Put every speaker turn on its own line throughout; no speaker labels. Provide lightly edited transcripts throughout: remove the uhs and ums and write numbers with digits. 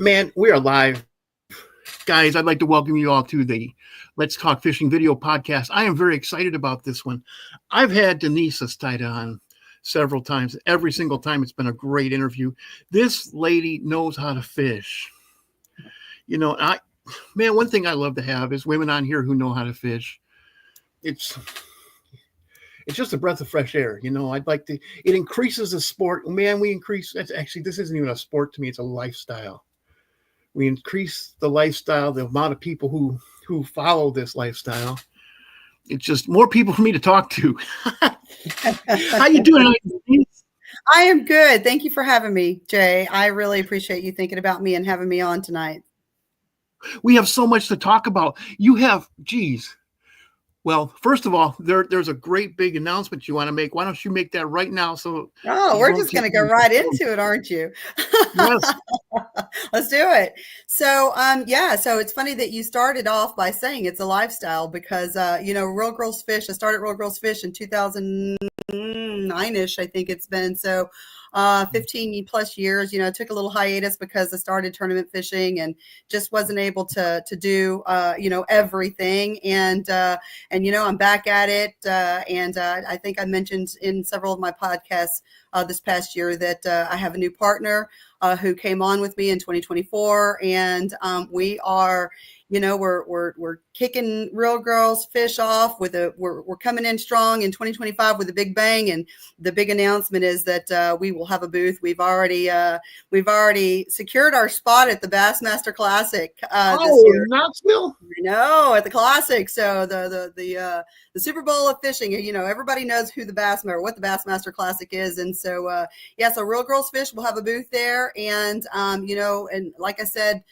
Man, we are live. Guys, I'd like to welcome you all to the Let's Talk Fishing video podcast. I am very excited about this one. I've had Denise Sustaita on several times. Every single time it's been a great interview. This lady knows how to fish. You know, one thing I love to have is women on here who know how to fish. It's just a breath of fresh air. You know, it increases the sport. Man, this isn't even a sport to me. It's a lifestyle. We increase the lifestyle, the amount of people who follow this lifestyle. It's just more people for me to talk to. How you doing?
I am good. Thank you for having me, Jay. I really appreciate you thinking about me and having me on tonight.
We have so much to talk about. Well, first of all, there's a great big announcement you want to make. Why don't you make that right now?
We're just going to go right into it, aren't you?
Yes.
Let's do it. So it's funny that you started off by saying it's a lifestyle because, Real Girls Fish, I started Real Girls Fish in 2009-ish, I think it's been. So 15 plus years, took a little hiatus because I started tournament fishing and just wasn't able to do, everything. And I'm back at it. I think I mentioned in several of my podcasts this past year that I have a new partner who came on with me in 2024. And we are, we're kicking Real Girls Fish off we're coming in strong in 2025 with a big bang. And the big announcement is that we will have a booth. We've already secured our spot at the Bassmaster Classic this year.
Knoxville?
No, at the Classic. So the Super Bowl of fishing, everybody knows what the Bassmaster Classic is. And so, so Real Girls Fish will have a booth there. And, and like I said,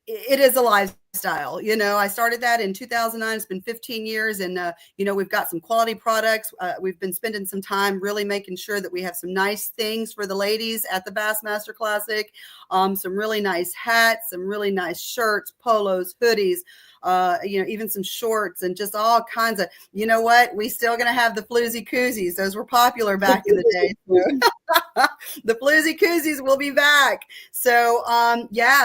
it is a lifestyle. I started that in 2009. It's been 15 years and, we've got some quality products. We've been spending some time really making sure that we have some nice things for the ladies at the Bassmaster Classic. Some really nice hats, some really nice shirts, polos, hoodies, even some shorts and just all kinds of, we still going to have the floozy koozies. Those were popular back in the day. The floozy koozies will be back. So,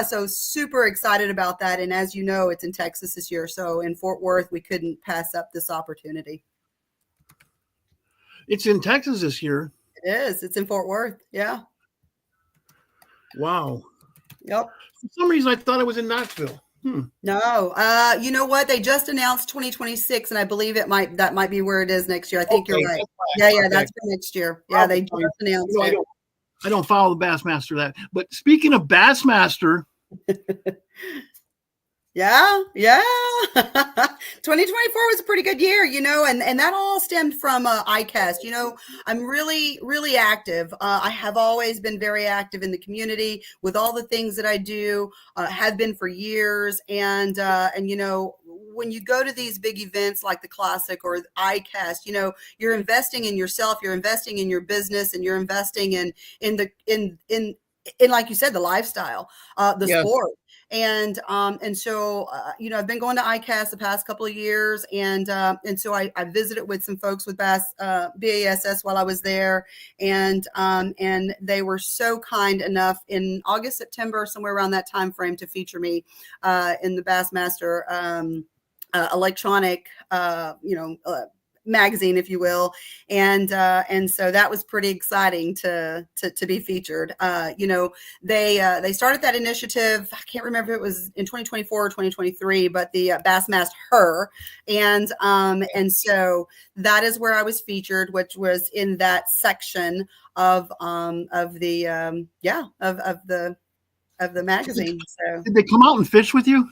so super excited about that. And as you know, it's in Texas this year. So in Fort Worth, we couldn't pass up this opportunity.
It's in Texas this year.
It is. It's in Fort Worth. Yeah.
Wow.
Yep.
For some reason, I thought it was in Knoxville.
No, you know what? They just announced 2026, and I believe that might be where it is next year. I think you're right. That's for next year. Yeah, they just announced it.
I don't follow the Bassmaster but speaking of Bassmaster.
Yeah. 2024 was a pretty good year, and that all stemmed from ICAST. I'm really, really active. I have always been very active in the community with all the things that I do, have been for years. And when you go to these big events like the Classic or ICAST, you're investing in yourself, you're investing in your business, and you're investing in like you said, the lifestyle, sport. And so I've been going to ICAST the past couple of years, and so I visited with some folks with BASS while I was there, and they were so kind enough in August, September, somewhere around that time frame, to feature me in the Bassmaster electronic magazine, if you will. And so that was pretty exciting to be featured. They started that initiative. I can't remember if it was in 2024 or 2023, but the Bassmaster Her. And so that is where I was featured, which was in that section of the magazine. So
did they come out and fish with you?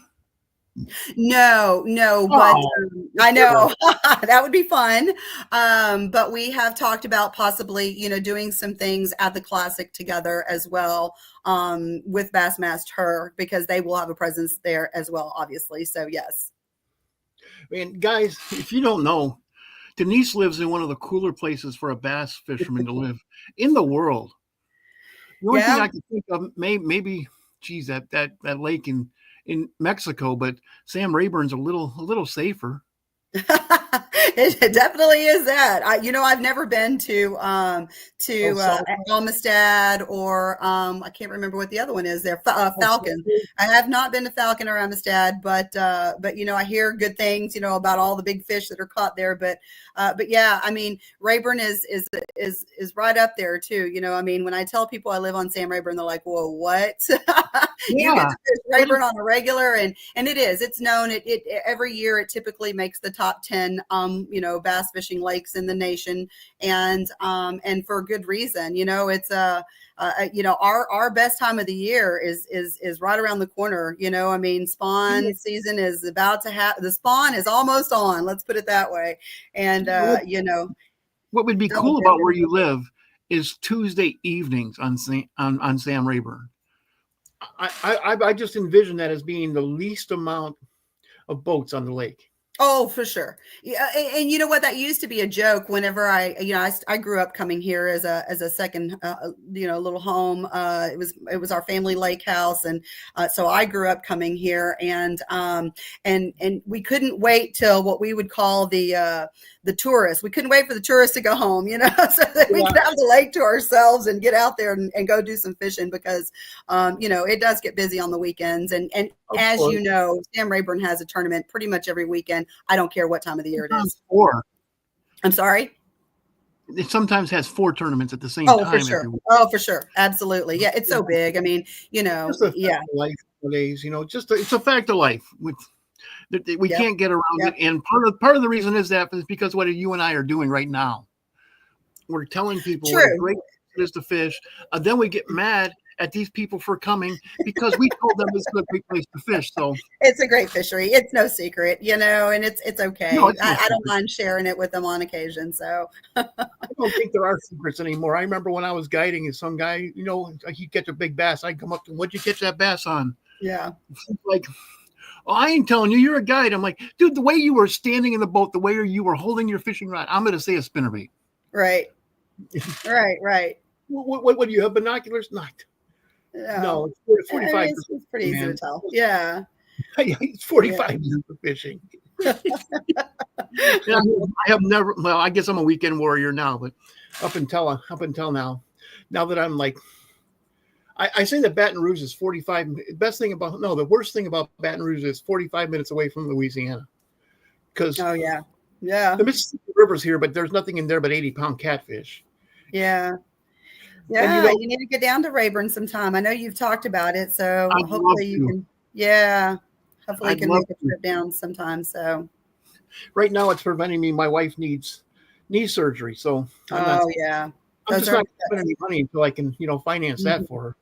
No, but I know that would be fun. But we have talked about possibly, doing some things at the Classic together as well, with Bassmaster Her, because they will have a presence there as well, obviously. So yes.
And guys, if you don't know, Denise lives in one of the cooler places for a bass fisherman to live in the world. The only thing I can think of, maybe, that lake in Mexico, but Sam Rayburn's a little safer.
It definitely is that. I've never been to Amistad or I can't remember what the other one is there. Falcon. I have not been to Falcon or Amistad, but I hear good things, about all the big fish that are caught there. But yeah, I mean, Rayburn is right up there too. When I tell people I live on Sam Rayburn, they're like, "Whoa, what?" You get to fish Rayburn on a regular, and it's known. It every year it typically makes the top 10 bass fishing lakes in the nation, and for good reason. It's our best time of the year is right around the corner. Spawn season is about to have, the spawn is almost on, let's put it that way. And
what would be cool about where you live is Tuesday evenings on Sam Rayburn. I just envision that as being the least amount of boats on the lake.
Oh, for sure. Yeah, and you know what? That used to be a joke. Whenever I grew up coming here as a second, little home. It was our family lake house, and so I grew up coming here, and we couldn't wait till what we would call the tourists. We couldn't wait for the tourists to go home, so that we could have the lake to ourselves and get out there and go do some fishing, because it does get busy on the weekends, and as you know, Sam Rayburn has a tournament pretty much every weekend. I don't care what time of the year it is. I'm sorry?
It sometimes has 4 tournaments at the same time.
For sure. Oh, for sure. Absolutely. Yeah, it's so big. I mean,
just a fact of life nowadays, it's a fact of life. We can't get around it. And part of the reason is because what you and I are doing right now. We're telling people what great it is to fish. Then we get mad at these people for coming because we told them it's a great place to fish. So
it's a great fishery. It's no secret, and it's okay. No, I don't mind sharing it with them on occasion. So
I don't think there are secrets anymore. I remember when I was guiding, and some guy, he'd catch a big bass. I'd come up to him, "What'd you catch that bass on?"
Yeah.
Like, "Oh, I ain't telling you. You're a guide." I'm like, "Dude, the way you were standing in the boat, the way you were holding your fishing rod, I'm going to say a spinnerbait."
Right. Right.
What do you have, binoculars? Not. No, it's 45.
It's pretty easy to tell. Yeah.
It's 45 years of fishing. I have never. Well, I guess I'm a weekend warrior now, but up until now that I'm like, I say that Baton Rouge is 45. The worst thing about Baton Rouge is 45 minutes away from Louisiana. Because
the
Mississippi River's here, but there's nothing in there but 80-pound catfish.
Yeah. Yeah, you need to get down to Rayburn sometime. I know you've talked about it, so hopefully you can. Yeah, hopefully you can make a trip down sometime. So
right now it's preventing me. My wife needs knee surgery, so I'm just not spending any money until I can, finance that for her.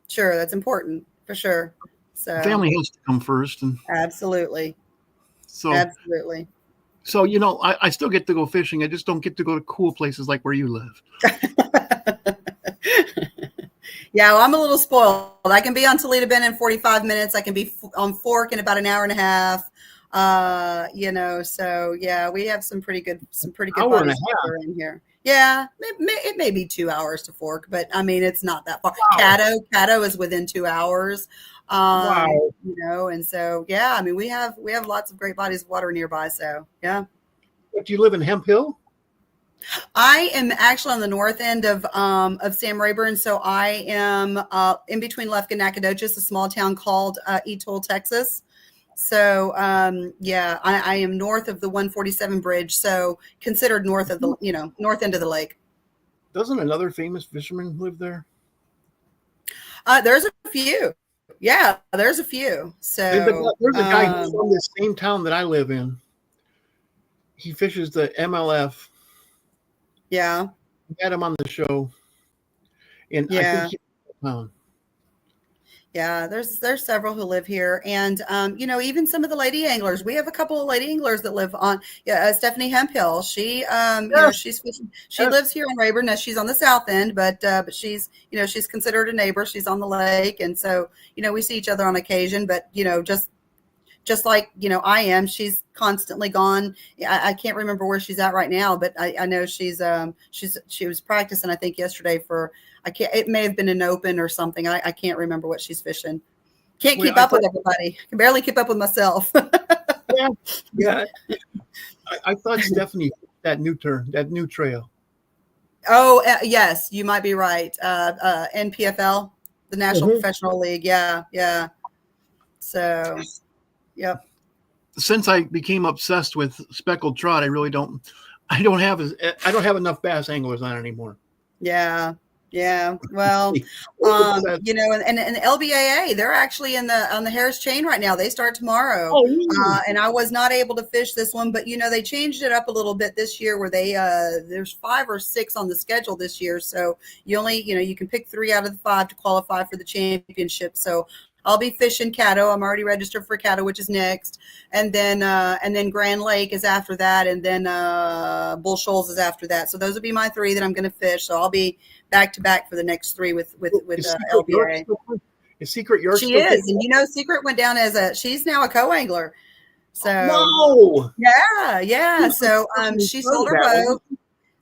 Sure, that's important for sure. So
family has to come first, and
absolutely. So
I still get to go fishing. I just don't get to go to cool places like where you live.
Yeah, well, I'm a little spoiled. I can be on Toledo Bend in 45 minutes. I can be on Fork in about an hour and a half. So yeah, we have some pretty good bodies in here. Yeah, it may be 2 hours to Fork, but I mean, it's not that far. Wow. Caddo is within 2 hours. Wow. And so, yeah, I mean, we have lots of great bodies of water nearby. So yeah.
Do you live in Hemp Hill?
I am actually on the north end of Sam Rayburn. So I am in between Lufkin and Nacogdoches, a small town called Etoll, Texas. So I am north of the 147 bridge. So considered north of the north end of the lake.
Doesn't another famous fisherman live there?
There's a few. Yeah, there's a few. So
there's a guy who's from the same town that I live in. He fishes the MLF.
Yeah.
We had him on the show. And I think
yeah, there's several who live here. And, even some of the lady anglers, we have a couple of lady anglers that live on, Stephanie Hemphill. She, she's fishing. She lives here in Rayburn. Now she's on the south end, but she's, she's considered a neighbor. She's on the lake. And so, we see each other on occasion, but, just like, I am, she's constantly gone. I can't remember where she's at right now, but I know she was practicing, I think yesterday it may have been an open or something. I can't remember what she's fishing. Can't keep up with everybody. I can barely keep up with myself.
Yeah, Yeah, yeah. I thought Stephanie that new trail.
Oh, yes, you might be right. NPFL, the National
Mhm.
Professional League. Yeah, yeah. So, yep.
Since I became obsessed with speckled trout, I don't have enough bass anglers on anymore.
Yeah. Yeah. Well, and LBAA, they're actually on the Harris chain right now. They start tomorrow.
Oh, really?
And I was not able to fish this one, but they changed it up a little bit this year where there's 5 or 6 on the schedule this year. So you can pick 3 out of the 5 to qualify for the championship. So I'll be fishing Caddo. I'm already registered for Caddo, which is next. And then Grand Lake is after that. And then Bull Shoals is after that. So those will be my 3 that I'm going to fish. So I'll be back to back for the next 3 with LBA.
Is Secret York
She is. And Secret went down she's now a co-angler. So
no.
Yeah. So she sold her boat.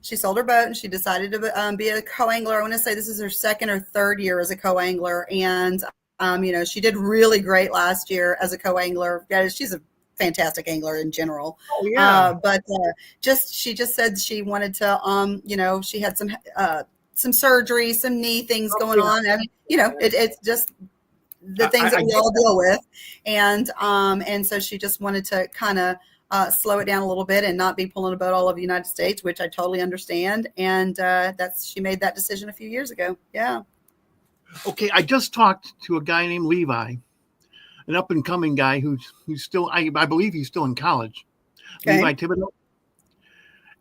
She sold her boat and she decided to be a co-angler. I want to say this is her 2nd or 3rd year as a co-angler. And she did really great last year as a co-angler. She's a fantastic angler in general.
Oh, yeah.
But she just said she wanted to, she had some surgery, some knee things going on. I mean, it's just the things that we all deal with. And so she just wanted to kind of slow it down a little bit and not be pulling a boat all over the United States, which I totally understand. And she made that decision a few years ago. Yeah.
Okay, I just talked to a guy named Levi, an up and coming guy who's still, I believe he's still in college. Okay. Levi Thibodeau.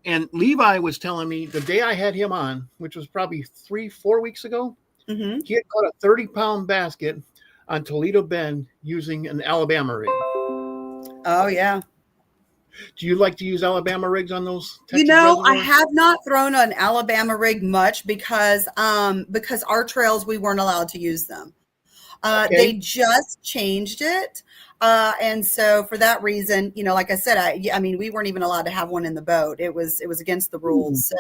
And Levi was telling me the day I had him on, which was probably 3-4 weeks ago,
mm-hmm.
he had caught a 30-pound basket on Toledo Bend using an Alabama rig.
Oh, yeah.
Do you like to use Alabama rigs on those Texas reservoirs?
I have not thrown an Alabama rig much because our trails, we weren't allowed to use them. Okay. They just changed it. And so for that reason, like I said, I mean, we weren't even allowed to have one in the boat. It was against the rules.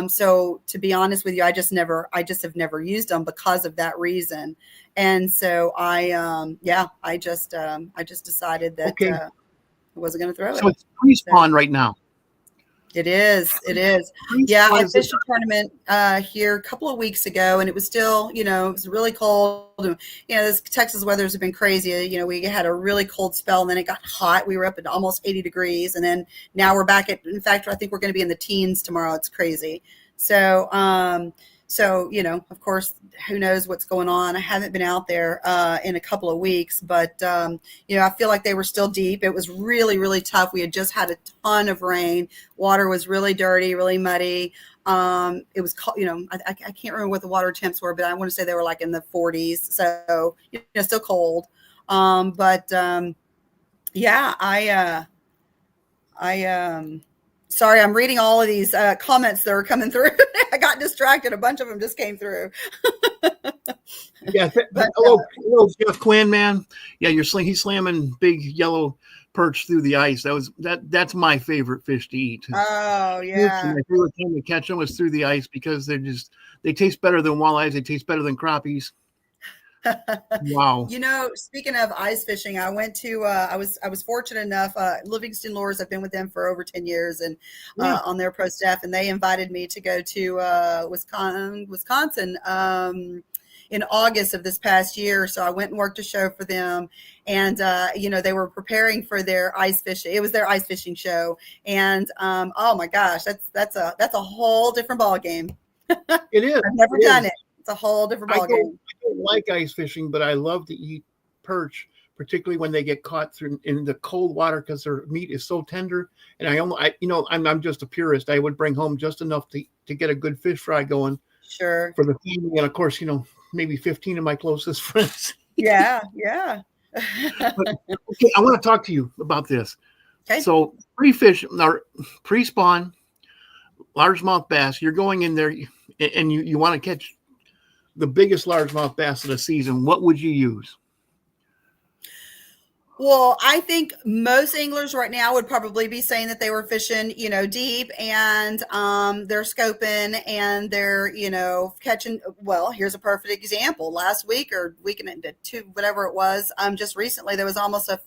So to be honest with you, I just have never used them because of that reason. And so I just decided that, I wasn't going to throw it.
So it's pre-spawn right now.
It is. Yeah, I fished a tournament here a couple of weeks ago, and it was still, it was really cold. And, this Texas weather has been crazy. We had a really cold spell, and then it got hot. We were up at almost 80 degrees, and then now we're back in fact, I think we're going to be in the teens tomorrow. It's crazy. So, of course, who knows what's going on. I haven't been out there in a couple of weeks, but, I feel like they were still deep. It was really, really tough. We had just had a ton of rain. Water was really dirty, really muddy. It was, I can't remember what the water temps were, but I want to say they were like in the 40s. So, still cold. Sorry, I'm reading all of these comments that are coming through. I got distracted. A bunch of them just came through.
Yeah. Hello, Jeff Quinn, man. Yeah, he's slamming big yellow perch through the ice. That's my favorite fish to eat.
Oh, yeah.
My favorite time to catch them was through the ice because they taste better than walleyes. They taste better than crappies. Wow.
Speaking of ice fishing, I went to I was fortunate enough, Livingston Lures, I've been with them for over 10 years and on their pro staff, and they invited me to go to Wisconsin in August of this past year. So I went and worked a show for them, and they were preparing for their ice fishing. It was their ice fishing show, and oh my gosh, that's a whole different ball game.
It is.
I've never done it. It's a whole different ballgame.
I don't like ice fishing, but I love to eat perch, particularly when they get caught in the cold water because their meat is so tender. And I'm just a purist. I would bring home just enough to get a good fish fry going.
Sure.
For the family, and of course, maybe 15 of my closest friends.
Yeah.
Okay, I want to talk to you about this.
Okay.
So pre-spawn, largemouth bass. You're going in there, and you want to catch the biggest largemouth bass of the season. What would you use?
Well, I think most anglers right now would probably be saying that they were fishing, deep, and they're scoping and they're, catching. Well, here's a perfect example. Last week or weekend, whatever it was, just recently there was almost a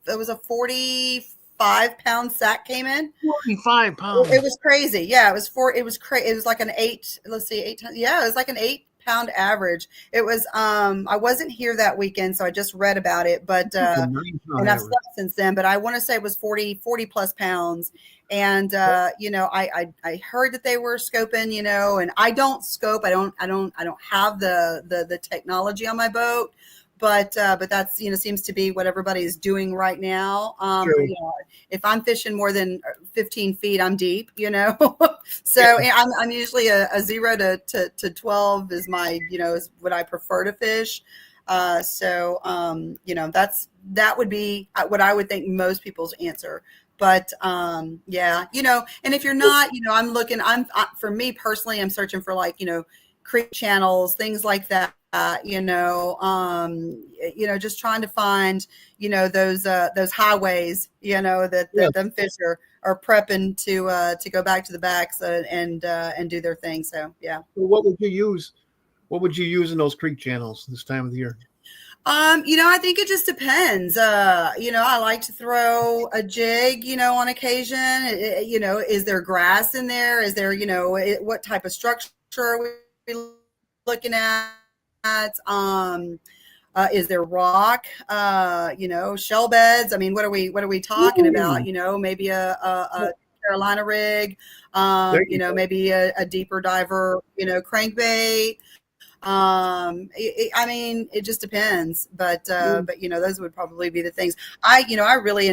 a 45-pound sack came in.
45
It
pounds.
was crazy. Yeah, it was it was like an 8, let's see, 8 times. Yeah, it was like an 8-pound average. It was I wasn't here that weekend, so I just read about it, but
That's a 9-pound
and I've
average.
slept since then, but I want to say it was 40 plus pounds. And I heard that they were scoping, and I don't scope. I don't have the technology on my boat, but that's, seems to be what everybody's doing right now.
Sure.
If I'm fishing more than 15 feet, I'm deep, So
Yeah.
and I'm usually a 0 to 12 is my, is what I prefer to fish. That would be what I would think most people's answer. But yeah, and if you're not, I'm looking, for me personally, I'm searching for like, creek channels, things like that. Just trying to find, those highways,
Yeah.
that them fish are prepping to go back to the backs and do their thing. So yeah.
So what would you use? What would you use in those creek channels this time of the year?
I think it just depends. I like to throw a jig, on occasion. Is there grass in there? Is there, what type of structure are we looking at? Is there rock? Shell beds? I mean, what are we talking about?
Ooh,
Maybe a Carolina rig,
there you go.
maybe a deeper diver, crankbait. I mean, it just depends, but
Mm,
those would probably be the things. I really,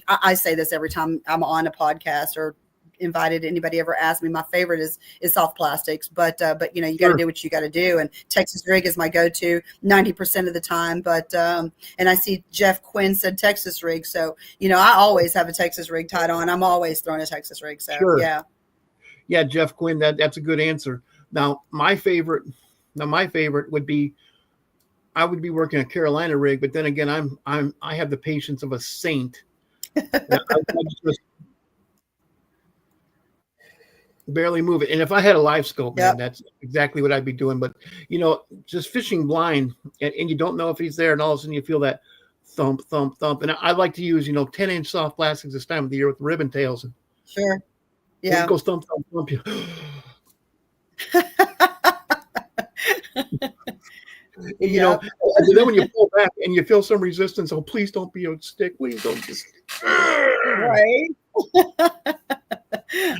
I say this every time I'm on a podcast or invited anybody ever asked me. My favorite is soft plastics, but you got to
sure.
do what you got to do. And Texas rig is my go-to 90% of the time. But and I see Jeff Quinn said Texas rig, so I always have a Texas rig tied on. I'm always throwing a Texas rig. So
Sure.
yeah.
Yeah, Jeff Quinn, that's a good answer. Now my favorite would be I would be working a Carolina rig, but then again, I have the patience of a saint. I just barely move it. And if I had a live scope, man,
Yep.
that's exactly what I'd be doing. But just fishing blind, and you don't know if he's there, and all of a sudden you feel that thump, thump, thump. And I like to use 10-inch soft plastics this time of the year with ribbon tails, and
Sure.
when it
Yeah.
goes thump, thump, thump, you. And
Yep.
and then when you pull back and you feel some resistance, oh, please don't be a stick. Please don't just.
Right.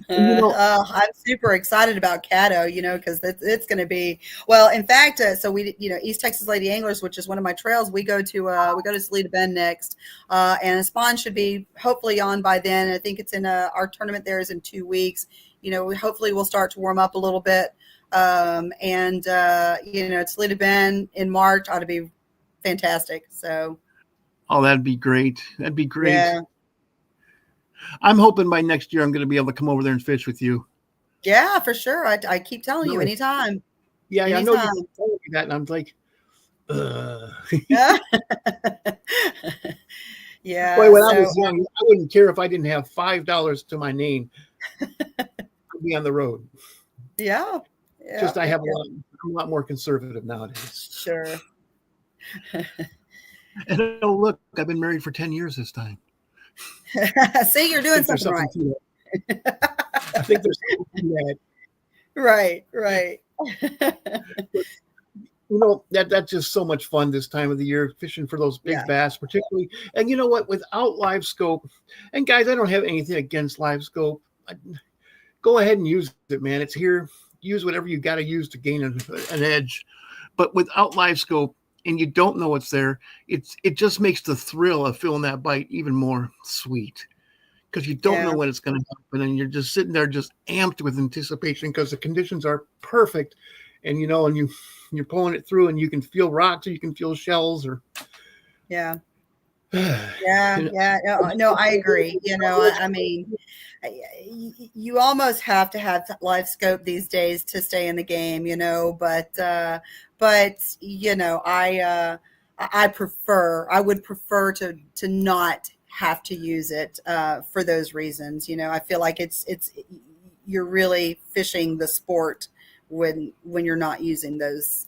And,
I'm super excited about Caddo, because it's going to be, well, in fact, so we, East Texas Lady Anglers, which is one of my trails, we go to Salida Bend next, and a spawn should be hopefully on by then. I think it's in our tournament there is in 2 weeks. Hopefully we'll start to warm up a little bit, and Salida Bend in March ought to be fantastic. So
oh, that'd be great. That'd be great.
yeah,
I'm hoping by next year I'm going to be able to come over there and fish with you.
yeah, for sure. I keep telling you
Really?
anytime,
Yeah, I know you
anytime.
keep telling me that, and I'm like,
Yeah.
boy,
Yeah.
when I
So
was young, I wouldn't care if I didn't have $5 to my name. I'd be on the road.
yeah. Yeah.
Just I
Yeah.
have I'm a lot more conservative nowadays.
Sure.
And oh, look, I've been married for 10 years this time.
See, you're
I
doing
think there's
something
something
right.
to that. I think there's something to that.
Right. Right.
That's just so much fun this time of the year, fishing for those big
Yeah.
bass, particularly. And you know what? Without live scope, and guys, I don't have anything against live scope. Go ahead and use it, man. It's here. Use whatever you got to use to gain an edge. But without live scope, and you don't know what's there, it just makes the thrill of feeling that bite even more sweet, because you don't know
Yeah.
when it's going to happen, and you're just sitting there just amped with anticipation because the conditions are perfect, and you're pulling it through, and you can feel rocks or you can feel shells or
Yeah. Yeah. Yeah. No, I agree. I mean, you almost have to have live scope these days to stay in the game, but I would prefer to not have to use it for those reasons. I feel like it's you're really fishing the sport when you're not using those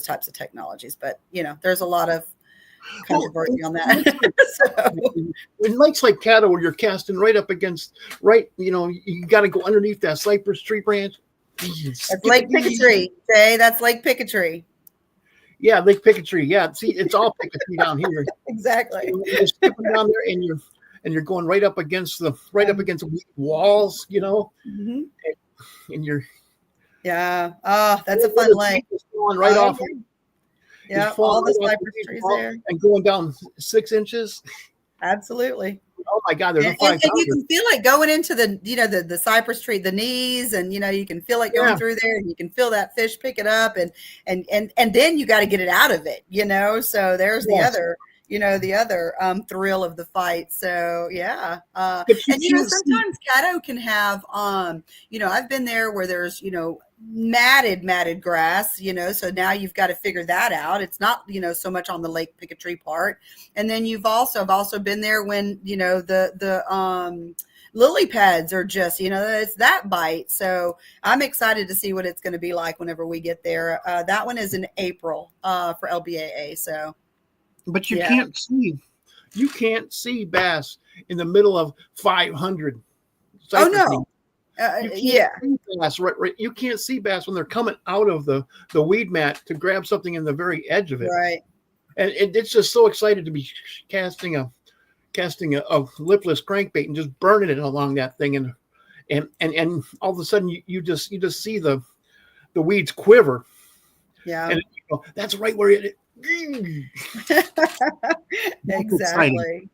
types of technologies. But there's a lot of controversy on that. So,
in lakes like Caddo, where you're casting right up against, you got to go underneath that cypress tree branch.
that's Lake Picketry. Say that's Lake Picketry.
Yeah, Lake Picketry. Yeah, see, it's all Picketry down here.
Exactly.
You're skipping down there, and you're going right up against the walls,
Mm-hmm.
and you're
that's a fun lake.
Going right off.
Yeah, all the cypress trees there,
and going down 6 inches.
Absolutely.
Oh my God, there's
and you can feel it going into the the cypress tree, the knees, and you can feel it going through there, and you can feel that fish pick it up, and then you got to get it out of it, So there's the other, the other thrill of the fight. So yeah, and sometimes Caddo can have I've been there where there's matted grass, so now you've got to figure that out. It's not so much on the Lake Picketry part, and then I've also been there when the lily pads are just it's that bite. So I'm excited to see what it's going to be like whenever we get there. That one is in April for LBAA. So
but you can't see bass in the middle of 500.
Oh no.
Bass, right. You can't see bass when they're coming out of the weed mat to grab something in the very edge of it.
Right.
And it's just so excited to be casting a lipless crankbait and just burning it along that thing, and all of a sudden you just see the weeds quiver.
Yeah.
And that's right where it.
Exactly.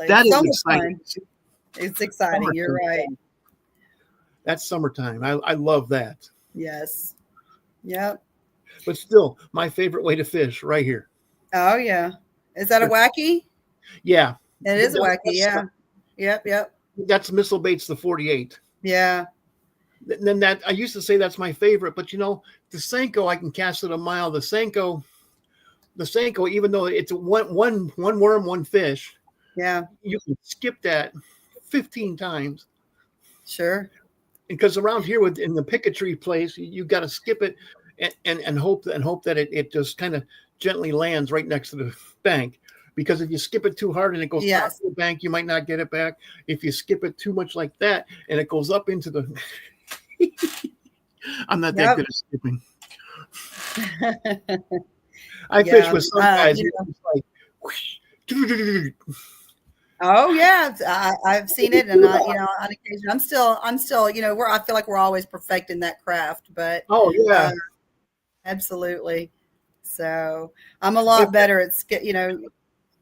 That is exciting.
It's exciting. You're right.
That's summertime. I love that.
Yes. Yep.
But still, my favorite way to fish right here.
Oh yeah. Is that a wacky?
Yeah.
It is a wacky. Yeah. Yep.
That's Missile Baits, the 48.
Yeah.
Then that I used to say that's my favorite, but the Senko I can cast it a mile. The Senko, even though it's one worm, one fish.
Yeah.
You can skip that 15 times.
Sure.
Because around here in the Picketry place, you got to skip it and hope that it just kind of gently lands right next to the bank. Because if you skip it too hard and it goes off the bank, you might not get it back. If you skip it too much like that and it goes up into the I'm not that good at skipping. I fish with some guys it's like whoosh,
oh yeah, I've seen it, and on occasion, I'm still, I feel like we're always perfecting that craft, but absolutely. So I'm a lot better at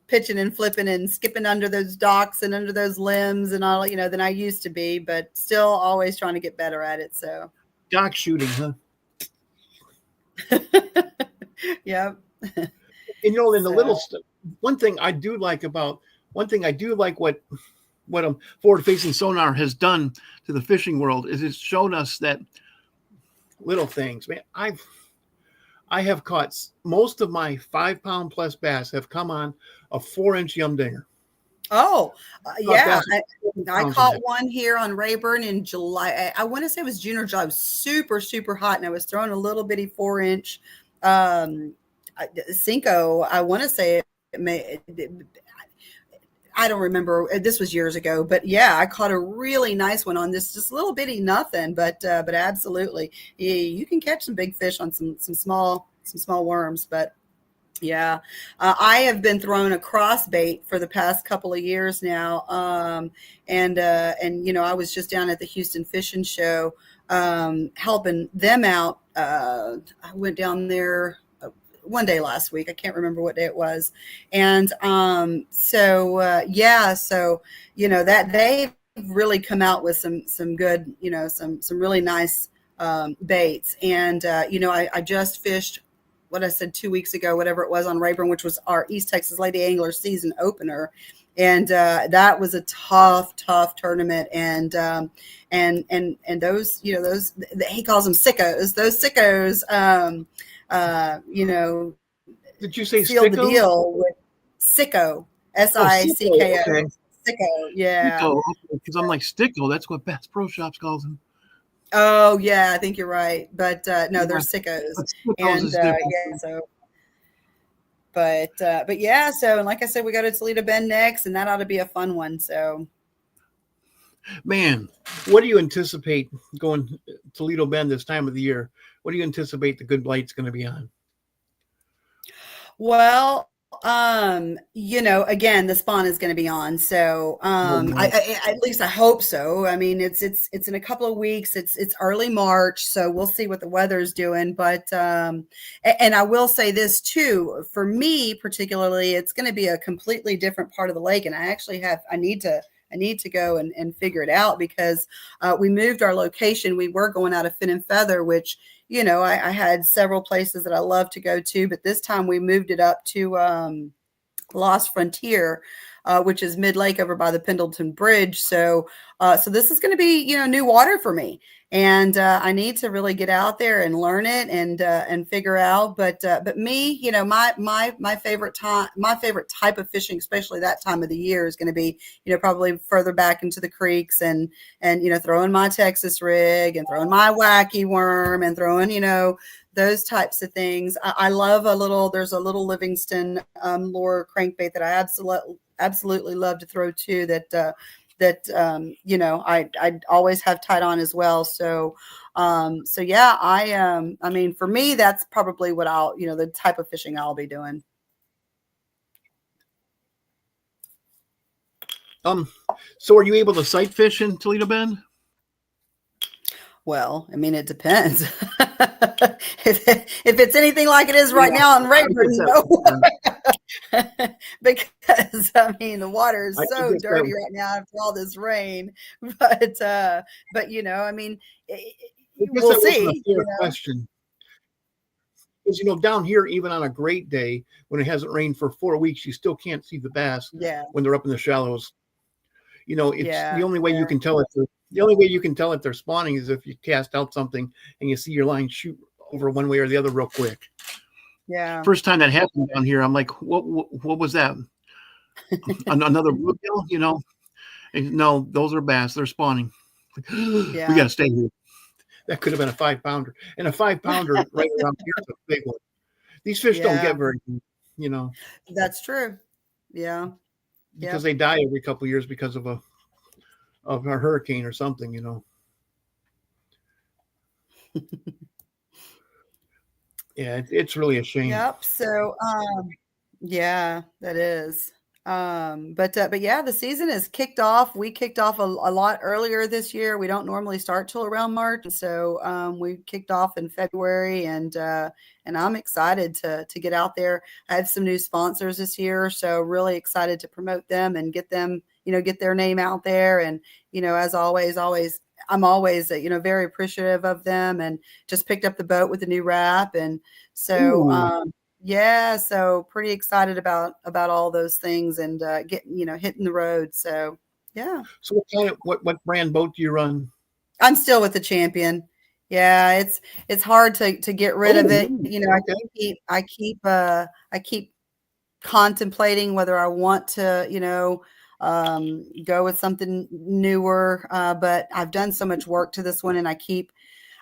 pitching and flipping and skipping under those docks and under those limbs and all, than I used to be, but still always trying to get better at it. So
dock shooting, huh?
Yep.
And in the little stuff, one thing I do like what forward-facing sonar has done to the fishing world is it's shown us that little things, man. I have caught most of my 5-pound plus bass have come on a 4-inch yum dinger.
Oh, yeah. I caught one here on Rayburn in July. I want to say it was June or July. It was super, super hot, and I was throwing a little bitty 4-inch Cinco. I want to say I don't remember. This was years ago, but yeah, I caught a really nice one on this, just little bitty nothing, but absolutely, you can catch some big fish on some small worms. But yeah, I have been throwing a cross bait for the past couple of years now, and I was just down at the Houston Fishing Show, helping them out. I went down there one day last week. I can't remember what day it was. And so that they've really come out with some good, some really nice baits. And, I just fished what I said 2 weeks ago, whatever it was, on Rayburn, which was our East Texas Lady Angler season opener. And that was a tough tournament. And those, he calls them sickos. Those sickos,
did you say
sealed
sicko?
the deal with Sicko, Sicko,
okay.
Sicko, yeah.
Because I'm like Sticko. That's what Bass Pro Shops calls them.
Oh yeah, I think you're right. But no, they're sickos. And But yeah, so, and like I said, we go to Toledo Bend next, and that ought to be a fun one. So
Man, what do you anticipate going Toledo Bend this time of the year? What do you anticipate the good light's going to be on?
well, again, the spawn is going to be on. So,
Oh, no.
at least I hope so. I mean, it's in a couple of weeks. It's early March, so we'll see what the weather's doing. But, and I will say this too, for me particularly, it's going to be a completely different part of the lake, and I need to go and figure it out because we moved our location. We were going out of Fin and Feather, which I had several places that I love to go to, but this time we moved it up to Lost Frontier, which is mid-lake over by the Pendleton Bridge. So this is going to be, new water for me, and I need to really get out there and learn it and figure out. But me, my favorite type of fishing, especially that time of the year, is going to be, probably further back into the creeks and throwing my Texas rig and throwing my wacky worm and throwing, those types of things. I love there's a little Livingston lure crankbait that I absolutely love to throw too, I always have tied on as well. So yeah, I mean, for me, that's probably what the type of fishing I'll be doing.
So are you able to sight fish in Toledo Bend?
Well, I mean, it depends. If it's anything like it is right now in Rayburn, no. Because I mean, the water is so dirty right now after all this rain. But I mean, we'll see.
Question. Because down here, even on a great day when it hasn't rained for 4 weeks, you still can't see the bass when they're up in the shallows. It's the only way you can tell it. The only way you can tell if they're spawning is if you cast out something and you see your line shoot over one way or the other real quick.
Yeah.
First time that happened down here, I'm like, what was that? Another bluegill, And no, those are bass. They're spawning. We got to stay here. That could have been a 5-pounder, and a 5-pounder right around here is a big one. These fish don't get very,
That's true. Yeah.
Because they die every couple of years because of a hurricane or something, Yeah, it's really a shame.
Yep. So, yeah, that is. But yeah, the season is kicked off. We kicked off a lot earlier this year. We don't normally start till around March, and so we kicked off in February, and I'm excited to get out there. I have some new sponsors this year, so really excited to promote them and get them, get their name out there. And as always, I'm always very appreciative of them, and just picked up the boat with the new wrap, and so. Yeah, so pretty excited about all those things and hitting the road. So yeah.
So what brand boat do you run?
I'm still with the Champion. Yeah, it's hard to get rid of it. I keep contemplating whether I want to go with something newer. But I've done so much work to this one, and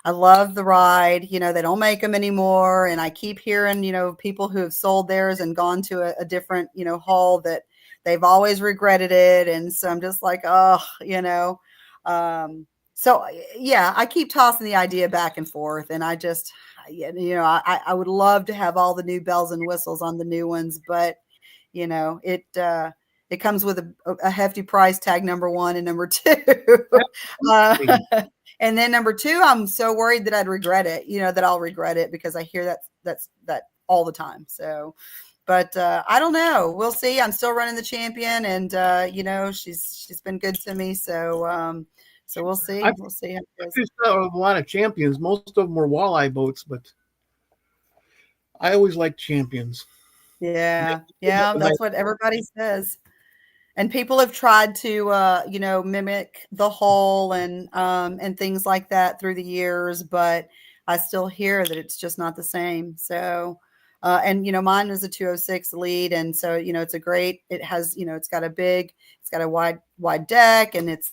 I love the ride. They don't make them anymore. And I keep hearing, people who have sold theirs and gone to a different, hull that they've always regretted it. And so I'm just like, so yeah, I keep tossing the idea back and forth. And I just, I would love to have all the new bells and whistles on the new ones, but it comes with a hefty price tag, number one, and number two. And then number two, I'm so worried that I'd regret it, that I'll regret it, because I hear that all the time. So, but I don't know. We'll see. I'm still running the Champion, and she's been good to me. So we'll see. We'll see how it goes.
A lot of Champions. Most of them were walleye boats, but I always liked Champions.
Yeah, that's what everybody says. And people have tried to, mimic the hull and things like that through the years, but I still hear that it's just not the same. So, and mine is a 206 lead, and so it has it's got a wide deck, and it's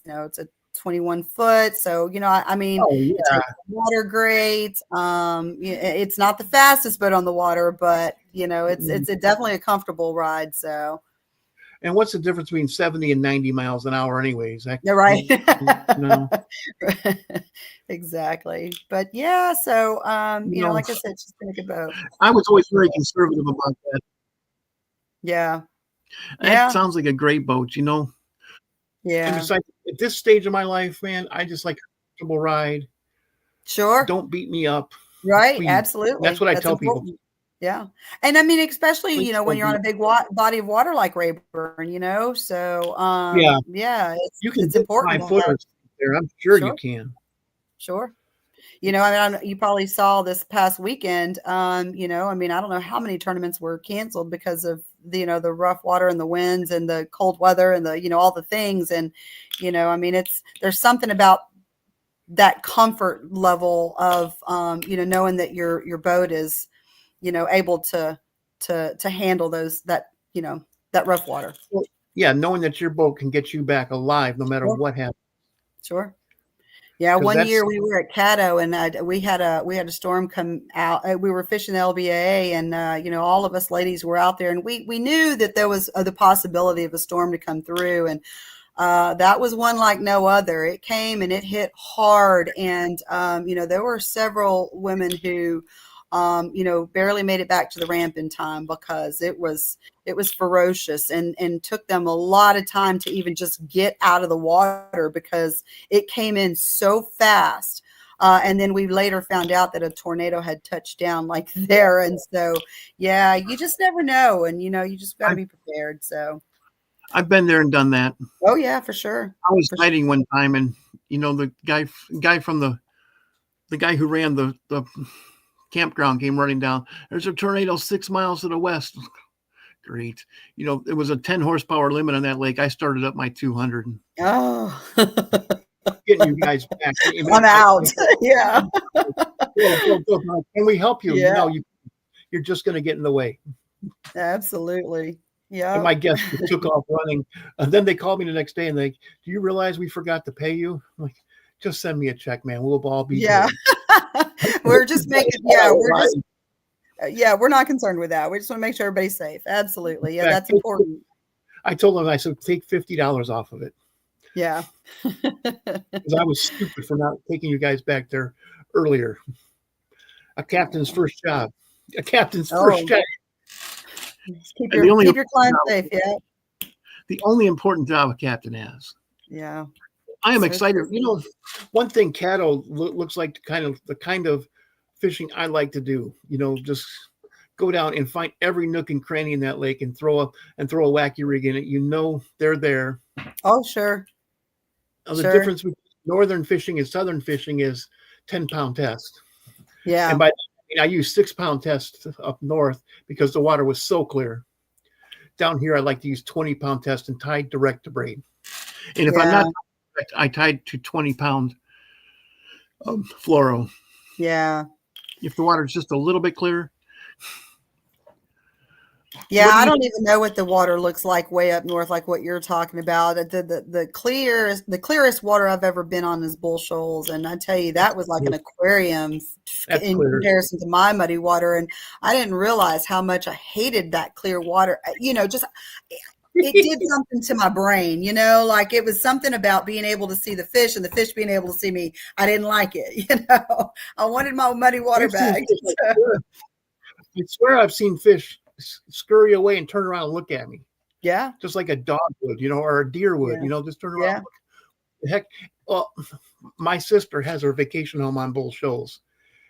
21 foot. So, I mean,
Oh
it takes
yeah.
the water great. It's not the fastest boat on the water, but it's definitely a comfortable ride. So,
And what's the difference between 70 and 90 miles an hour, anyways?
you're right.
No,
Exactly. But yeah, so
no.
like I said, she's been a good boat.
I was always very conservative about that.
Yeah.
That
Yeah.
sounds like a great boat, you know. And
Yeah.
besides, at this stage of my life, man, I just like a comfortable ride.
Sure.
Don't beat me up,
Right.
please. That's
Absolutely.
what I
That's
tell people.
important. Yeah. And I mean, especially,
Please
when
don't
you're on
beat.
a big body of water like Rayburn, so
Yeah,
yeah,
you can
it's
get
important
five
to have.
footers there. I'm sure you
Sure.
can.
Sure. I mean, you probably saw this past weekend. I mean, I don't know how many tournaments were canceled because of the rough water and the winds and the cold weather and the all the things. And I mean, there's something about that comfort level of knowing that your boat is able to handle that rough water.
Well, yeah, knowing that your boat can get you back alive no matter
Sure.
what happens.
Sure. Yeah,
Because
one
that's
year we were at Caddo and we had a storm come out. We were fishing the LBA and all of us ladies were out there and we knew that there was the possibility of a storm to come through and that was one like no other. It came and it hit hard and there were several women who barely made it back to the ramp in time because it was ferocious and took them a lot of time to even just get out of the water because it came in so fast. And then we later found out that a tornado had touched down like there. And so, yeah, you just never know. And, you just got to
I've,
be prepared. So,
I've been there and done that.
oh, yeah, for sure.
I was
For sure.
guiding one time, and the guy from the guy who ran the campground came running down. There's a tornado 6 miles to the west. Great. It was a 10 horsepower limit on that lake. I started up my 200.
Oh,
Getting you guys back.
I'm out. Yeah.
Go. Can we help you?
Yeah,
No, you're just going to get in the way.
absolutely.
And
Yeah.
my guests took off running. And then they called me the next day and do you realize we forgot to pay you? I'm like, just send me a check, man. We'll all be
Yeah.
good.
We're just making, we're not concerned with that. We just want to make sure everybody's safe. Absolutely. Yeah, that's important.
I told them, I said, take $50 off of it.
Yeah.
Because I was stupid for not taking you guys back there earlier. A captain's first job. A captain's first job.
Keep your clients safe. Yeah.
The only important job a captain has.
Yeah.
I am excited. One thing Caddo looks like the kind of fishing I like to do. Just go down and find every nook and cranny in that lake and throw a wacky rig in it. They're there.
Oh, sure.
The difference between northern fishing and southern fishing is 10-pound test.
Yeah.
And I used 6-pound test up north because the water was so clear. Down here, I like to use 20-pound test and tie direct to braid. And if I'm not direct, I tied to 20-pound fluoro.
Yeah.
If the water is just a little bit clearer.
Yeah, I don't even know what the water looks like way up north, like what you're talking about. The clearest water I've ever been on is Bull Shoals, and I tell you that was like an aquarium in comparison to my muddy water. And I didn't realize how much I hated that clear water. It did something to my brain, like it was something about being able to see the fish and the fish being able to see me. I didn't like it, I wanted my muddy water back.
I swear I've seen fish scurry away and turn around and look at me.
Yeah.
Just like a dog would, or a deer would, just turn around.
Yeah.
The heck. Well, my sister has her vacation home on Bull Shoals,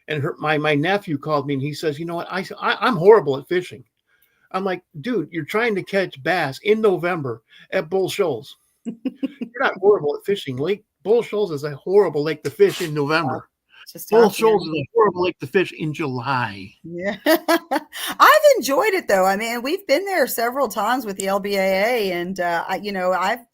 and my nephew called me and he says, you know what? I'm horrible at fishing. I'm like, dude, you're trying to catch bass in November at Bull Shoals. You're not horrible at fishing. Bull Shoals is a horrible lake to fish in November. Bull Shoals is a horrible lake to fish in July.
Yeah. I've enjoyed it though. I mean, we've been there several times with the LBAA and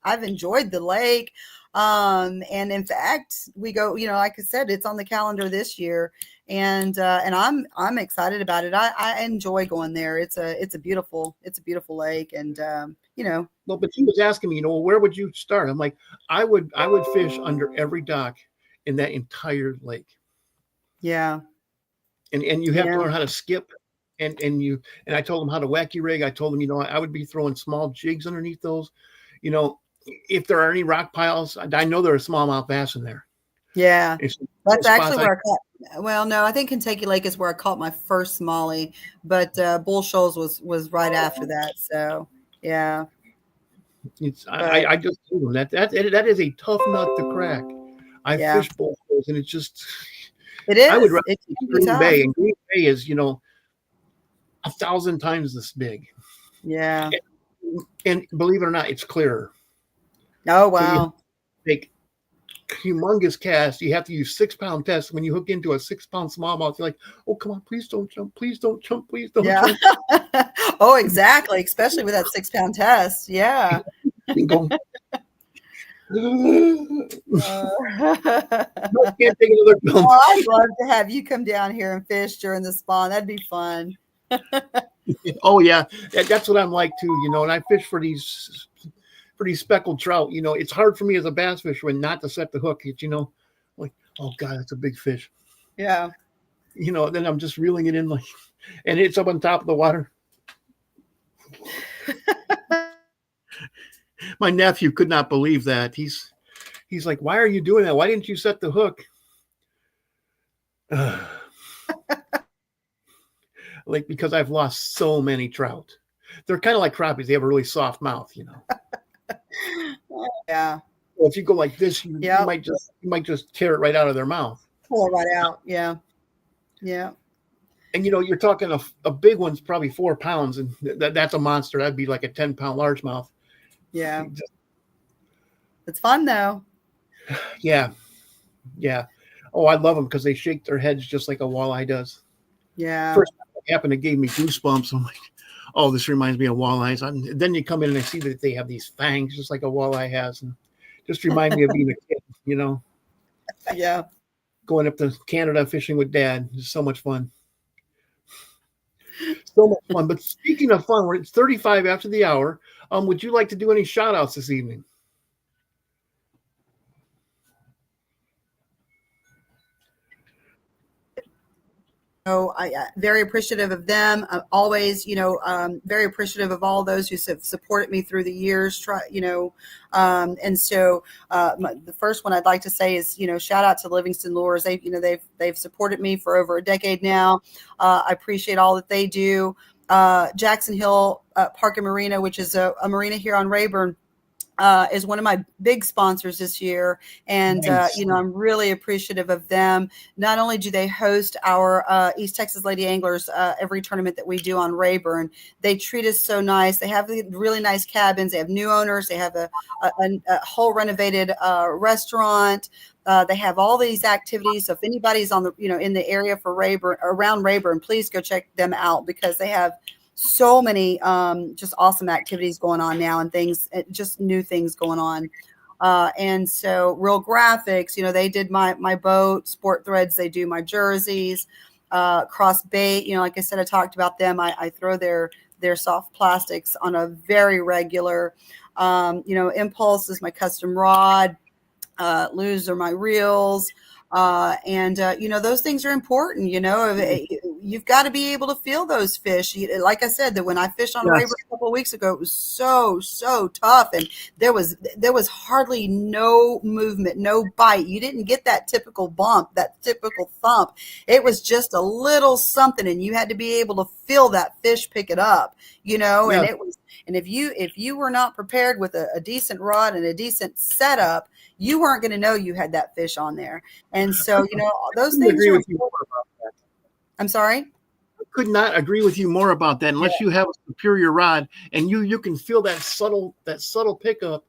I've enjoyed the lake. And in fact, we go, like I said, it's on the calendar this year. and I'm excited about it. I enjoy going there. It's a beautiful lake, and
Well, but she was asking me, well, where would you start? I'm like, I would fish under every dock in that entire lake.
Yeah.
And you have to
Yeah.
learn how to skip. And I told them how to wacky rig. I told them, I would be throwing small jigs underneath those. If there are any rock piles, I know there are smallmouth bass in there.
Yeah. That's actually where I caught. Well, no, I think Kentucky Lake is where I caught my first smallie, but Bull Shoals was right after that. So yeah.
I just told them that is a tough nut to crack. I fish Bull Shoals, and it's just.
It is.
I would rather
It
Green Bay, and Green Bay is 1,000 times this big.
Yeah.
And believe it or not, it's clearer.
Oh wow!
So you take humongous cast. You have to use 6-pound tests. When you hook into a 6-pound smallmouth, you're like, "Oh, come on, please don't jump, please don't jump, please don't jump."
Oh, exactly. Especially with that 6-pound test. Yeah.
No, can't take another jump.
Well, I'd love to have you come down here and fish during the spawn. That'd be fun.
Oh yeah, that's what I'm like too. And I fish for these speckled trout. It's hard for me as a bass fisherman not to set the hook. It's like, oh god, that's a big fish.
Yeah.
Then I'm just reeling it in and it's up on top of the water. My nephew could not believe that. He's like, why are you doing that? Why didn't you set the hook? Like, because I've lost so many trout. They're kind of like crappies. They have a really soft mouth,
Yeah.
Well, if you go like this, you might just tear it right out of their mouth.
Pull it right out. Yeah. Yeah.
And you're talking a big one's probably 4 pounds, and that's a monster. That'd be like a 10-pound largemouth.
Yeah. It's fun though.
Yeah. Yeah. Oh, I love them because they shake their heads just like a walleye does.
Yeah.
First time it happened, it gave me goosebumps. I'm like, oh, this reminds me of walleyes. Then you come in and I see that they have these fangs just like a walleye has, and just remind me of being a kid,
Yeah.
Going up to Canada fishing with Dad. It's so much fun. So much fun. But speaking of fun, it's 35 after the hour. Would you like to do any shout outs this evening?
I very appreciative of them. Always, very appreciative of all those who have supported me through the years. And so the first one I'd like to say is, shout out to Livingston Lures. They've supported me for over a decade now. I appreciate all that they do. Jackson Hill Park and Marina, which is a marina here on Rayburn, is one of my big sponsors this year. And,
nice.
I'm really appreciative of them. Not only do they host our East Texas Lady Anglers every tournament that we do on Rayburn, they treat us so nice. They have really nice cabins. They have new owners. They have a whole renovated restaurant. They have all these activities. So if anybody's on the, in the area for Rayburn, around Rayburn, please go check them out because they have so many just awesome activities going on now and things, just new things going on. And so Real Graphics, they did my boat, Sport Threads, they do my jerseys, Cross Bait, like I said, I talked about them. I throw their soft plastics on a very regular, Impulse is my custom rod, Lose are my reels. And those things are important. You've got to be able to feel those fish. Like I said, that when I fished on Rayburn a couple of weeks ago, it was so tough, and there was hardly no movement, no bite. You didn't get that typical bump, that typical thump. It was just a little something, and you had to be able to feel that fish pick it up. And it was. And if you were not prepared with a decent rod and a decent setup, you weren't going to know you had that fish on there. And so, those things are important. I'm sorry?
I could not agree with you more about that unless you have a superior rod and you can feel that subtle pickup.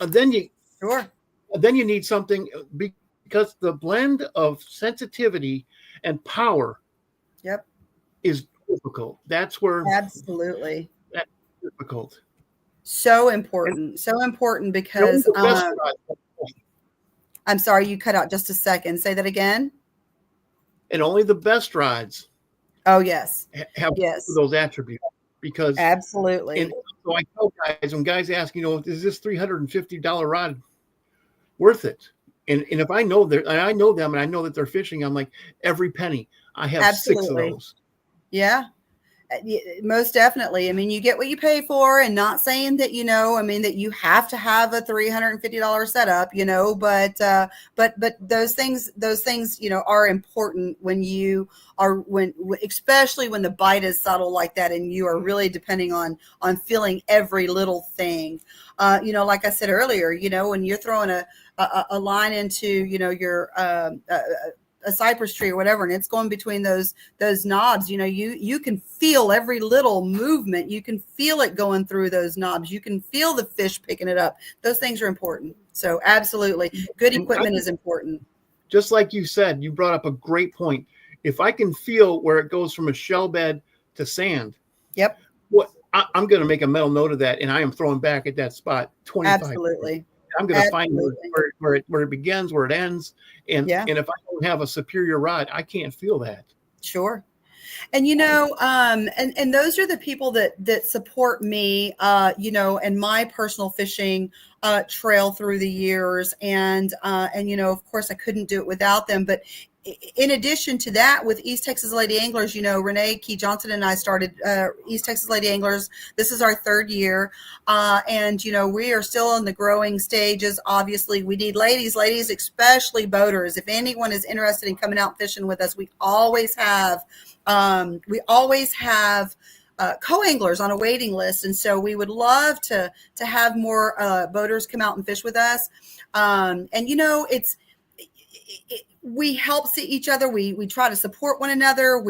And then you need something because the blend of sensitivity and power is difficult. That's where
absolutely
that's difficult.
So important because I'm sorry, you cut out just a second. Say that again.
and only the best rods
Oh, yes.
have
Yes.
those attributes. Because,
Absolutely.
and so I tell guys, when guys ask, is this $350 rod worth it? And if I know them and I know that they're fishing, I'm like, every penny. I have 6 of
Absolutely.
those.
Yeah. Most definitely. I mean, you get what you pay for, and not saying that, that you have to have a $350 setup, but those things, are important when you are, especially when the bite is subtle like that, and you are really depending on feeling every little thing. Like I said earlier, when you're throwing a line into, your, a cypress tree or whatever, and it's going between those knobs, you can feel every little movement. You can feel it going through those knobs. You can feel the fish picking it up. Those things are important. So absolutely, good equipment is important.
Just like you said, you brought up a great point. If I can feel where it goes from a shell bed to sand,
Yep.
I'm going to make a mental note of that, and I am throwing back at that spot 25.
Absolutely.
I'm going to find where it begins, where it ends. And if I don't have a superior rod, I can't feel that.
Sure. And, and those are the people that support me, and my personal fishing trail through the years. And, of course I couldn't do it without them. But in addition to that, with East Texas Lady Anglers, Renee Key Johnson and I started East Texas Lady Anglers. This is our 3rd year. And, we are still in the growing stages. Obviously, we need ladies, especially boaters. If anyone is interested in coming out fishing with us, we always have co-anglers on a waiting list. And so we would love to have more boaters come out and fish with us. And, we help see each other. We try to support one another.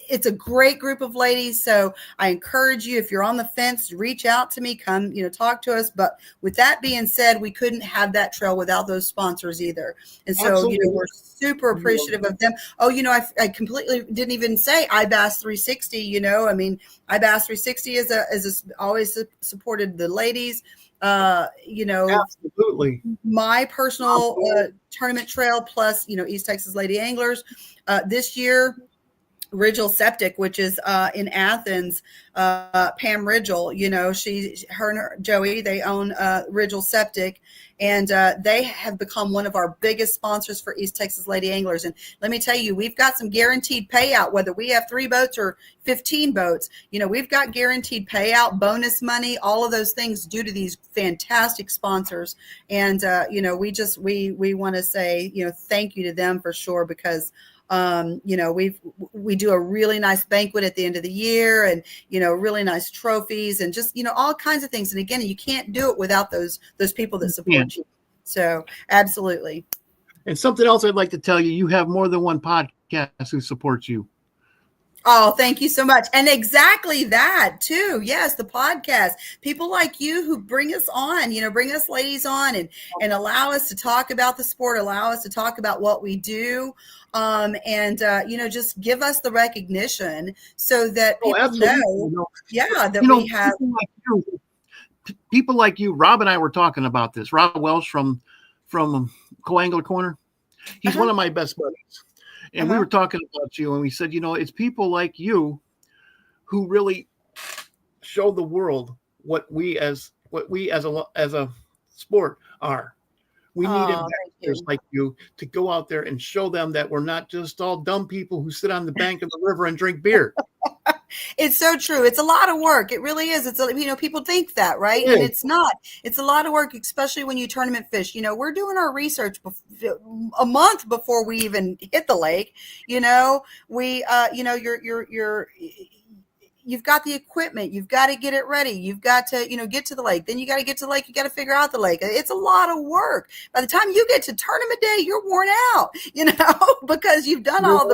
It's a great group of ladies. So I encourage you, if you're on the fence, reach out to me, come, talk to us. But with that being said, we couldn't have that trail without those sponsors either. And so,
Absolutely.
We're super appreciative of them. Oh, I completely didn't even say iBass 360, iBass 360 is always supported the ladies.
Absolutely.
My personal tournament trail plus, East Texas Lady Anglers this year. Ridgel Septic, which is in Athens, Pam Ridgel, her and Joey, they own Ridgel Septic, and they have become one of our biggest sponsors for East Texas Lady Anglers. And let me tell you, we've got some guaranteed payout, whether we have 3 boats or 15 boats. We've got guaranteed payout, bonus money, all of those things due to these fantastic sponsors. And we want to say thank you to them for sure, because we do a really nice banquet at the end of the year, and really nice trophies, and just all kinds of things. And again, you can't do it without those people that support you. So absolutely.
And something else I'd like to tell you, you have more than one podcast who supports you.
Oh, thank you so much. And exactly that too. Yes, the podcast. People like you who bring us on, bring us ladies on and allow us to talk about the sport, allow us to talk about what we do. Just give us the recognition so that people know that we have
people like you. Rob and I were talking about this. Rob Welsh from Co-Angler Corner. He's one of my best buddies. And we were talking about you, and we said, it's people like you who really show the world what we as a sport are. We need ambassadors like you to go out there and show them that we're not just all dumb people who sit on the bank of the river and drink beer.
It's so true. It's a lot of work. It really is. It's people think that, right? And it's not. It's a lot of work, especially when you tournament fish. We're doing our research a month before we even hit the lake. You've got the equipment. You've got to get it ready. You've got to, get to the lake. Then you got to get to the lake. You got to figure out the lake. It's a lot of work. By the time you get to tournament day, you're worn out, because you've done all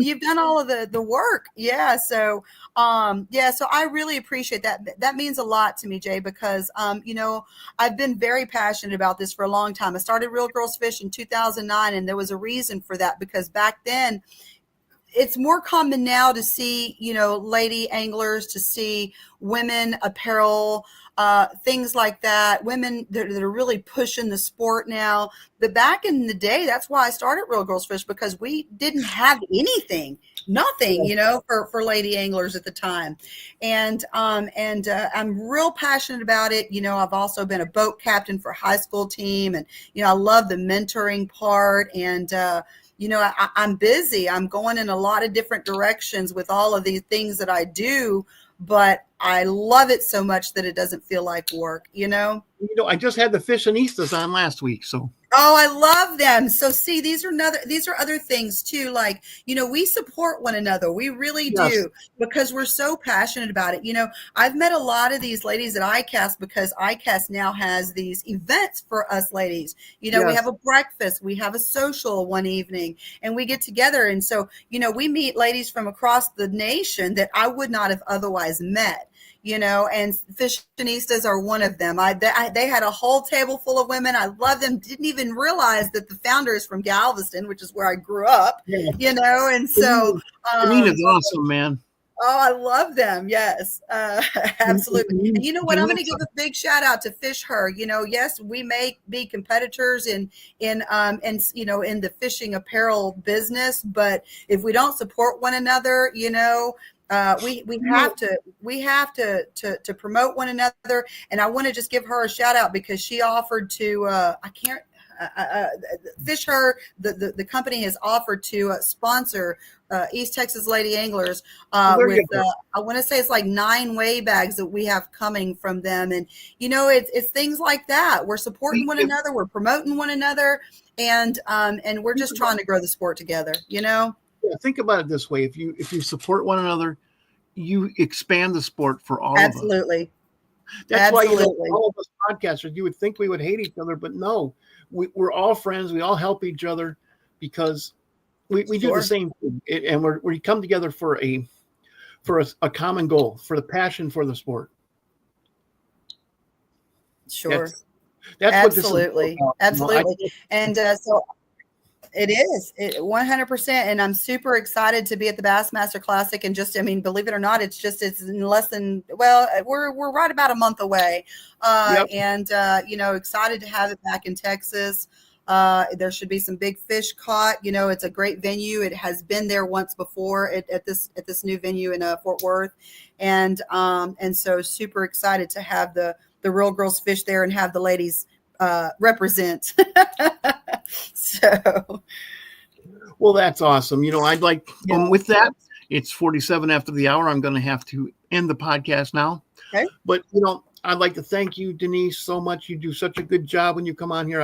you've done all of the work. Yeah. So, so I really appreciate that. That means a lot to me, Jay, because, I've been very passionate about this for a long time. I started Real Girls Fish in 2009, and there was a reason for that, because back then, it's more common now to see, lady anglers, to see women apparel, things like that. Women that are really pushing the sport now. But back in the day, that's why I started Real Girls Fish, because we didn't have anything, nothing, for lady anglers at the time. And I'm real passionate about it. I've also been a boat captain for high school team, and I love the mentoring part. And I'm busy. I'm going in a lot of different directions with all of these things that I do, but I love it so much that it doesn't feel like work.
I just had the Fishionistas on last week, so.
Oh, I love them. So see, these are other things too. Like, we support one another. We really
Yes.
do, because we're so passionate about it. I've met a lot of these ladies at ICAST, because ICAST now has these events for us ladies. We
Yes.
have a breakfast, we have a social one evening, and we get together. And so, we meet ladies from across the nation that I would not have otherwise met. And Fishionistas are one of them. They had a whole table full of women. I love them. Didn't even realize that the founder is from Galveston, which is where I grew up.
Yeah.
And so
Nina's awesome, man.
Oh, I love them. Yes, absolutely. And you know what? I'm going to give a big shout out to Fish Her. Yes, we may be competitors in the fishing apparel business, but if we don't support one another, we have to promote one another. And I want to just give her a shout out, because she offered to Fish Her, the company has offered to sponsor East Texas Lady Anglers with I want to say it's like 9 weigh bags that we have coming from them. And it's things like that. We're supporting one another, we're promoting one another, and we're just trying to grow the sport together.
Yeah, think about it this way: if you support one another, you expand the sport for all of us.
Absolutely.
That's why all of us podcasters, you would think we would hate each other, but no, we're all friends. We all help each other, because we do the same thing, and we come together for a common goal, for the passion for the sport.
Sure.
That's
absolutely.
What this is about.
Absolutely. And so it is 100%. And I'm super excited to be at the Bassmaster Classic. And believe it or not, it's in less than, we're right about a month away. And excited to have it back in Texas. There should be some big fish caught. It's a great venue. It has been there once before at this new venue in Fort Worth. And so super excited to have the Real Girls Fish there and have the ladies represent. So,
well, that's awesome. I'd like with that, it's 47 after the hour. I'm going to have to end the podcast now.
Okay.
But I'd like to thank you, Denise, so much. You do such a good job when you come on here.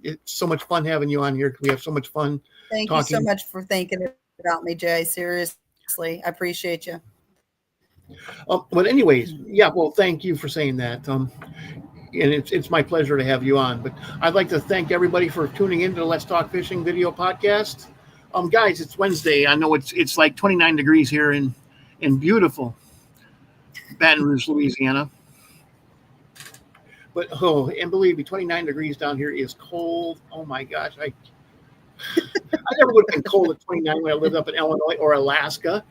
It's so much fun having you on here. We have so much fun.
Thank you so much for thinking about me, Jay. Seriously, I appreciate you.
But anyways, well, thank you for saying that. And it's my pleasure to have you on. But I'd like to thank everybody for tuning in to the Let's Talk Fishing video podcast. Guys, it's Wednesday. I know it's like 29 degrees here in beautiful Baton Rouge, Louisiana. But and believe me, 29 degrees down here is cold. Oh my gosh, I never would have been cold at 29 when I lived up in Illinois or Alaska.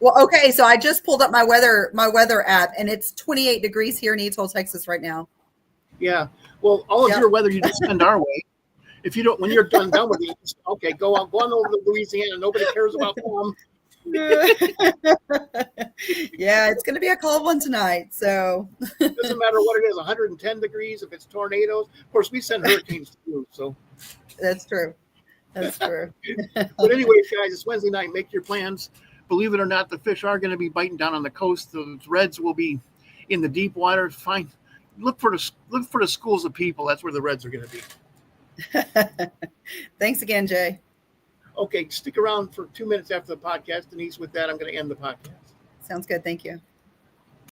Well, okay, so I just pulled up my weather app, and it's 28 degrees here in Etoll, Texas right now.
Yeah. Well, all of your weather you just send our way. If you don't, when you're done with it, okay, go on over to Louisiana. Nobody cares about them.
Yeah, it's going to be a cold one tonight. So
it doesn't matter what it is, 110 degrees, if it's tornadoes. Of course, we send hurricanes too. So
that's true. That's true.
But anyways, guys, it's Wednesday night. Make your plans. Believe it or not, the fish are going to be biting down on the coast. The reds will be in the deep water. Look for the schools of people. That's where the reds are going to be.
Thanks again, Jay.
Okay, stick around for 2 minutes after the podcast. Denise, with that, I'm going to end the podcast.
Sounds good. Thank you.